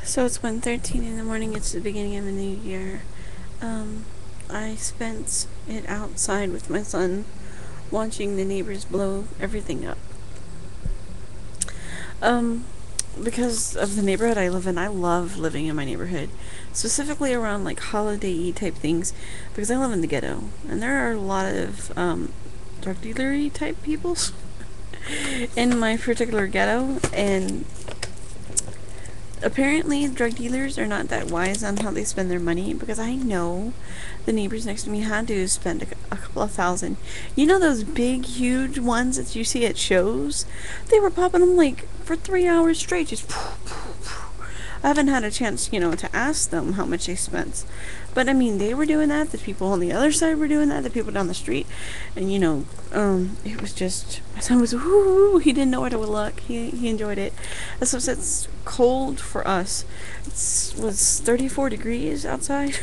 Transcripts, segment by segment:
So it's 1:13 in the morning. It's the beginning of a new year. I spent it outside with my son, watching the neighbors blow everything up. Um, because of the neighborhood I live in, I love living in my neighborhood, specifically around like holiday type things, because I live in the ghetto, and there are a lot of drug dealery type people in my particular ghetto, and apparently drug dealers are not that wise on how they spend their money, because I know the neighbors next to me had to spend a couple of thousand. You know those big huge ones that you see at shows? They were popping them like for 3 hours straight, just I haven't had a chance, to ask them how much they spent. But I mean, they were doing that. The people on the other side were doing that. The people down the street, and it was just my son was whoo. He didn't know where to look. He enjoyed it. So it's cold for us. It was 34 degrees outside.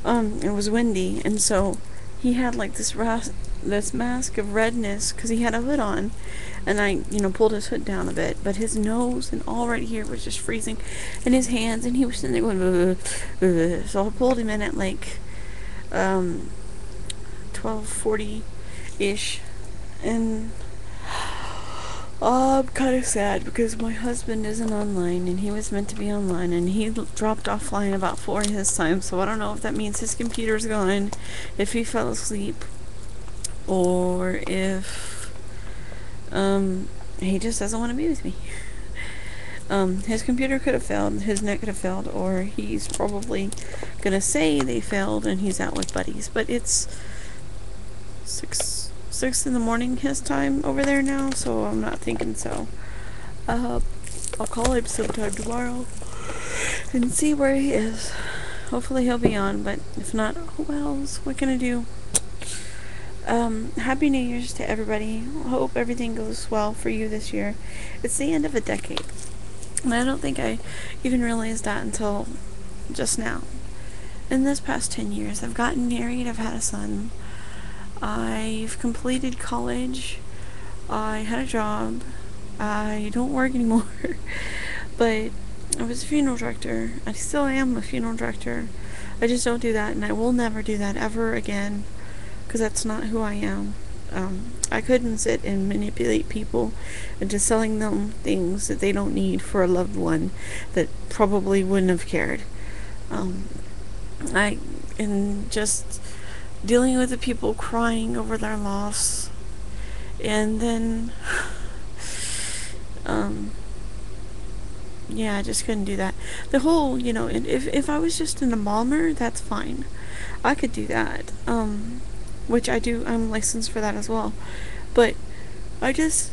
It was windy, and so he had like this mask of redness because he had a hood on, and I, pulled his hood down a bit, but his nose and all right here was just freezing, and his hands, and he was sitting there going, so I pulled him in at like, 12:40-ish, and I'm kind of sad because my husband isn't online, and he was meant to be online, and he dropped offline about 4 his time, so I don't know if that means his computer's gone, if he fell asleep, or if he just doesn't want to be with me. His computer could have failed, his net could have failed, or he's probably gonna say they failed and he's out with buddies. But it's 6 in the morning his time over there now, so I'm not thinking so. I'll call him sometime tomorrow and see where he is. Hopefully he'll be on, but if not, oh well, what can I do? Happy New Year's to everybody. Hope everything goes well for you this year. It's the end of a decade. And I don't think I even realized that until just now. In this past 10 years, I've gotten married, I've had a son, I've completed college, I had a job, I don't work anymore, but I was a funeral director. I still am a funeral director. I just don't do that, and I will never do that ever again. Because that's not who I am. I couldn't sit and manipulate people into selling them things that they don't need for a loved one that probably wouldn't have cared. And just dealing with the people crying over their loss, and then, yeah, I just couldn't do that. The whole, if I was just an embalmer, that's fine. I could do that. Which I do, I'm licensed for that as well. But it's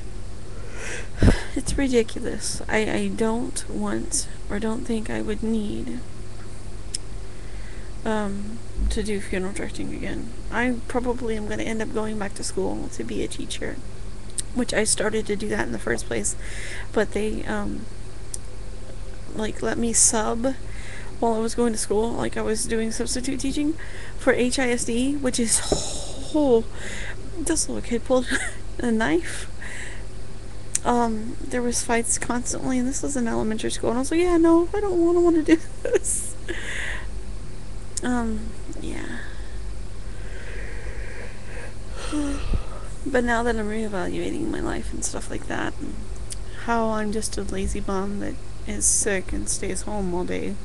ridiculous. I don't want, or don't think I would need, to do funeral directing again. I probably am going to end up going back to school to be a teacher, which I started to do that in the first place. But they, let me sub while I was going to school, like I was doing substitute teaching for HISD, which is this little kid pulled a knife. There was fights constantly, and this was in elementary school, and I was like, yeah, no, I don't want to do this. Yeah. But now that I'm reevaluating my life and stuff like that, and how I'm just a lazy bum that is sick and stays home all day,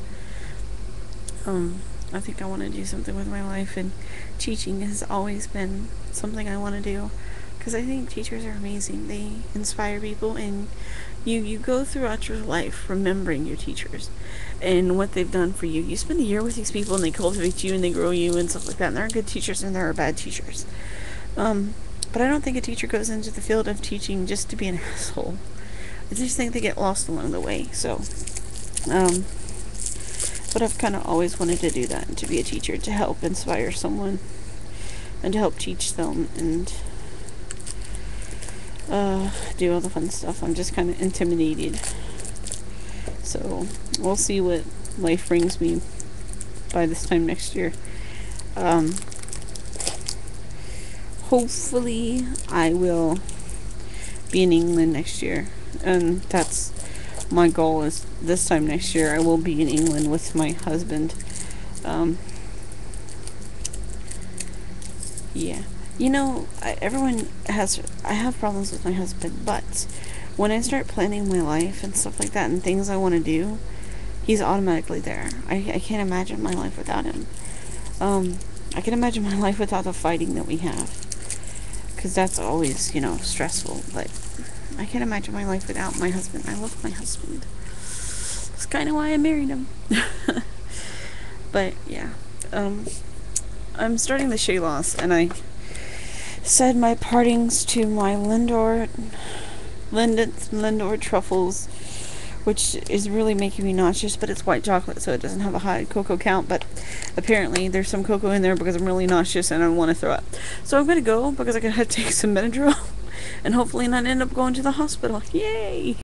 I think I want to do something with my life, and teaching has always been something I want to do, because I think teachers are amazing. They inspire people, and you go throughout your life remembering your teachers and what they've done for you. You spend a year with these people, and they cultivate you, and they grow you, and stuff like that, and there are good teachers and there are bad teachers. But I don't think a teacher goes into the field of teaching just to be an asshole. I just think they get lost along the way, so, but I've kind of always wanted to do that, and to be a teacher, to help inspire someone, and to help teach them, and do all the fun stuff. I'm just kind of intimidated. So, we'll see what life brings me by this time next year. Hopefully, I will be in England next year, and that's my goal is this time next year I will be in England with my husband. Yeah. You know, I have problems with my husband, but when I start planning my life and stuff like that and things I want to do, he's automatically there. I can't imagine my life without him. I can imagine my life without the fighting that we have. Because that's always, stressful. But I can't imagine my life without my husband. I love my husband. That's kind of why I married him. But, yeah. I'm starting the Shayloss, and I said my partings to my Lindor truffles, which is really making me nauseous, but it's white chocolate, so it doesn't have a high cocoa count, but apparently there's some cocoa in there because I'm really nauseous and I don't want to throw up. So I'm going to go because I have to take some Benadryl and hopefully not end up going to the hospital. Yay!